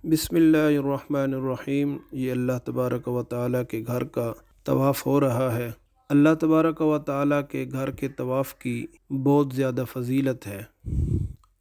بسم اللہ الرحمن الرحیم۔ یہ اللہ تبارک و تعالیٰ کے گھر کا طواف ہو رہا ہے۔ اللہ تبارک و تعالیٰ کے گھر کے طواف کی بہت زیادہ فضیلت ہے۔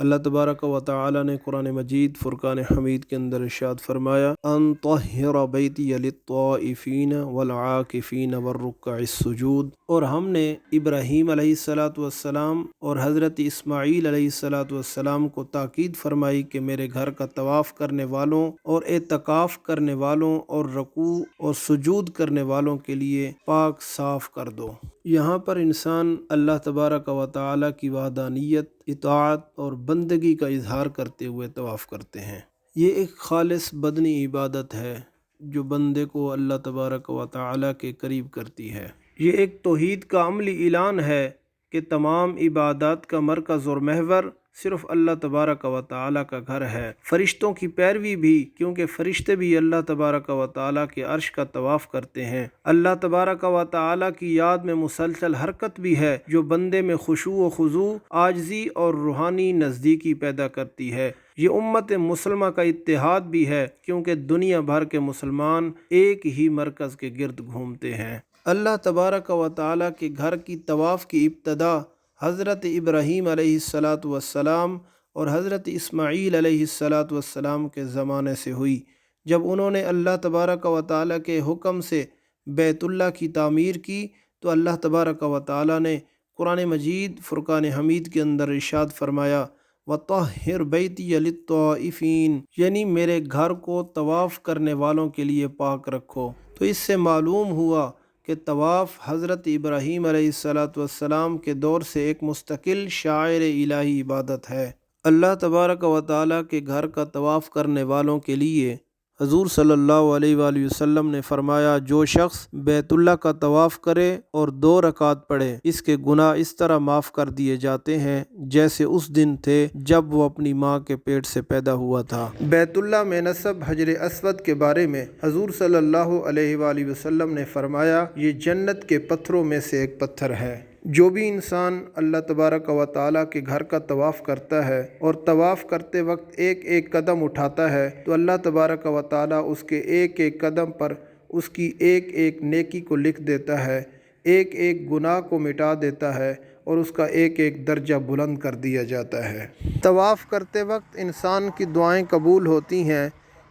اللہ تبارک و تعالیٰ نے قرآن مجید فرقان حمید کے اندر ارشاد فرمایا ان طہر بیتی للطائفین والعاکفین والرکع السجود، اور ہم نے ابراہیم علیہ السلام اور حضرت اسماعیل علیہ السلام کو تاکید فرمائی کہ میرے گھر کا طواف کرنے والوں اور اعتکاف کرنے والوں اور رکوع اور سجود کرنے والوں کے لیے پاک صاف کر دو۔ یہاں پر انسان اللہ تبارک و تعالیٰ کی وحدانیت، اطاعت اور بندگی کا اظہار کرتے ہوئے طواف کرتے ہیں۔ یہ ایک خالص بدنی عبادت ہے جو بندے کو اللہ تبارک و تعالیٰ کے قریب کرتی ہے۔ یہ ایک توحید کا عملی اعلان ہے کہ تمام عبادات کا مرکز اور محور صرف اللہ تبارک و تعالیٰ کا گھر ہے۔ فرشتوں کی پیروی بھی، کیونکہ فرشتے بھی اللہ تبارک و تعالیٰ کے عرش کا طواف کرتے ہیں۔ اللہ تبارک و تعالیٰ کی یاد میں مسلسل حرکت بھی ہے جو بندے میں خشوع و خضوع، عاجزی اور روحانی نزدیکی پیدا کرتی ہے۔ یہ امت مسلمہ کا اتحاد بھی ہے، کیونکہ دنیا بھر کے مسلمان ایک ہی مرکز کے گرد گھومتے ہیں۔ اللہ تبارک و تعالیٰ کے گھر کی طواف کی ابتدا حضرت ابراہیم علیہ السلام اور حضرت اسماعیل علیہ السلام کے زمانے سے ہوئی، جب انہوں نے اللہ تبارک و تعالیٰ کے حکم سے بیت اللہ کی تعمیر کی تو اللہ تبارک و تعالیٰ نے قرآن مجید فرقان حمید کے اندر ارشاد فرمایا وَطَهِّرْ بَيْتِيَ لِلطَّائِفِينَ، یعنی میرے گھر کو طواف کرنے والوں کے لیے پاک رکھو۔ تو اس سے معلوم ہوا کہ طواف حضرت ابراہیم علیہ السلام کے دور سے ایک مستقل شاعر الہی عبادت ہے۔ اللہ تبارک و تعالیٰ کے گھر کا طواف کرنے والوں کے لیے حضور صلی اللہ علیہ وآلہ وسلم نے فرمایا جو شخص بیت اللہ کا طواف کرے اور 2 رکعت پڑھے، اس کے گناہ اس طرح معاف کر دیے جاتے ہیں جیسے اس دن تھے جب وہ اپنی ماں کے پیٹ سے پیدا ہوا تھا۔ بیت اللہ میں نصب حجر اسود کے بارے میں حضور صلی اللہ علیہ وآلہ وسلم نے فرمایا یہ جنت کے پتھروں میں سے ایک پتھر ہے۔ جو بھی انسان اللہ تبارک و تعالیٰ کے گھر کا طواف کرتا ہے اور طواف کرتے وقت ایک ایک قدم اٹھاتا ہے تو اللہ تبارک و تعالیٰ اس کے ایک ایک قدم پر اس کی ایک ایک نیکی کو لکھ دیتا ہے، ایک ایک گناہ کو مٹا دیتا ہے اور اس کا ایک ایک درجہ بلند کر دیا جاتا ہے۔ طواف کرتے وقت انسان کی دعائیں قبول ہوتی ہیں،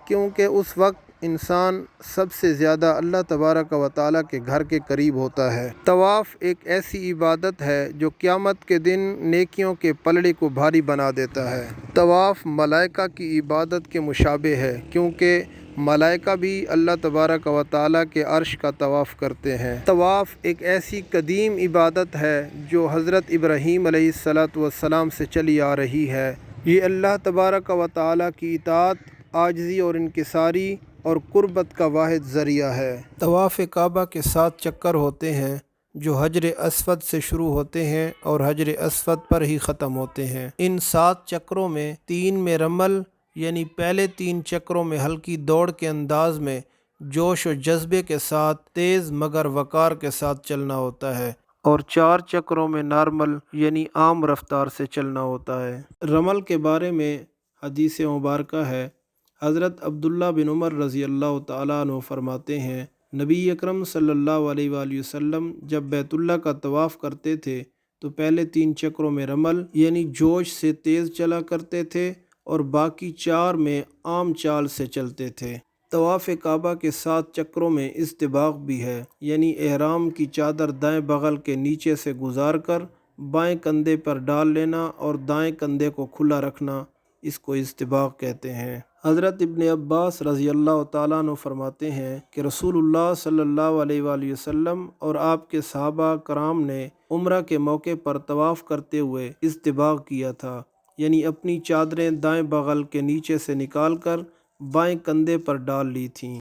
کیونکہ اس وقت انسان سب سے زیادہ اللہ تبارک و تعالیٰ کے گھر کے قریب ہوتا ہے۔ طواف ایک ایسی عبادت ہے جو قیامت کے دن نیکیوں کے پلڑے کو بھاری بنا دیتا ہے۔ طواف ملائکہ کی عبادت کے مشابہ ہے، کیونکہ ملائکہ بھی اللہ تبارک و تعالیٰ کے عرش کا طواف کرتے ہیں۔ طواف ایک ایسی قدیم عبادت ہے جو حضرت ابراہیم علیہ السلام سے چلی آ رہی ہے۔ یہ اللہ تبارک و تعالیٰ کی اطاعت، عاجزی اور انکساری اور قربت کا واحد ذریعہ ہے۔ طواف کعبہ کے 7 چکر ہوتے ہیں جو حجر اسود سے شروع ہوتے ہیں اور حجر اسود پر ہی ختم ہوتے ہیں۔ ان 7 چکروں میں 3 میں رمل، یعنی پہلے 3 چکروں میں ہلکی دوڑ کے انداز میں جوش و جذبے کے ساتھ تیز مگر وقار کے ساتھ چلنا ہوتا ہے، اور 4 چکروں میں نارمل یعنی عام رفتار سے چلنا ہوتا ہے۔ رمل کے بارے میں حدیث مبارکہ ہے، حضرت عبداللہ بن عمر رضی اللہ تعالیٰ عنہ فرماتے ہیں نبی اکرم صلی اللہ علیہ وآلہ وسلم جب بیت اللہ کا طواف کرتے تھے تو پہلے 3 چکروں میں رمل یعنی جوش سے تیز چلا کرتے تھے اور باقی 4 میں عام چال سے چلتے تھے۔ طواف کعبہ کے 7 چکروں میں استباق بھی ہے، یعنی احرام کی چادر دائیں بغل کے نیچے سے گزار کر بائیں کندھے پر ڈال لینا اور دائیں کندھے کو کھلا رکھنا، اس کو استباق کہتے ہیں۔ حضرت ابن عباس رضی اللہ تعالیٰ عنہ فرماتے ہیں کہ رسول اللہ صلی اللہ علیہ وآلہ وسلم اور آپ کے صحابہ کرام نے عمرہ کے موقع پر طواف کرتے ہوئے استباق کیا تھا، یعنی اپنی چادریں دائیں بغل کے نیچے سے نکال کر بائیں کندھے پر ڈال لی تھیں۔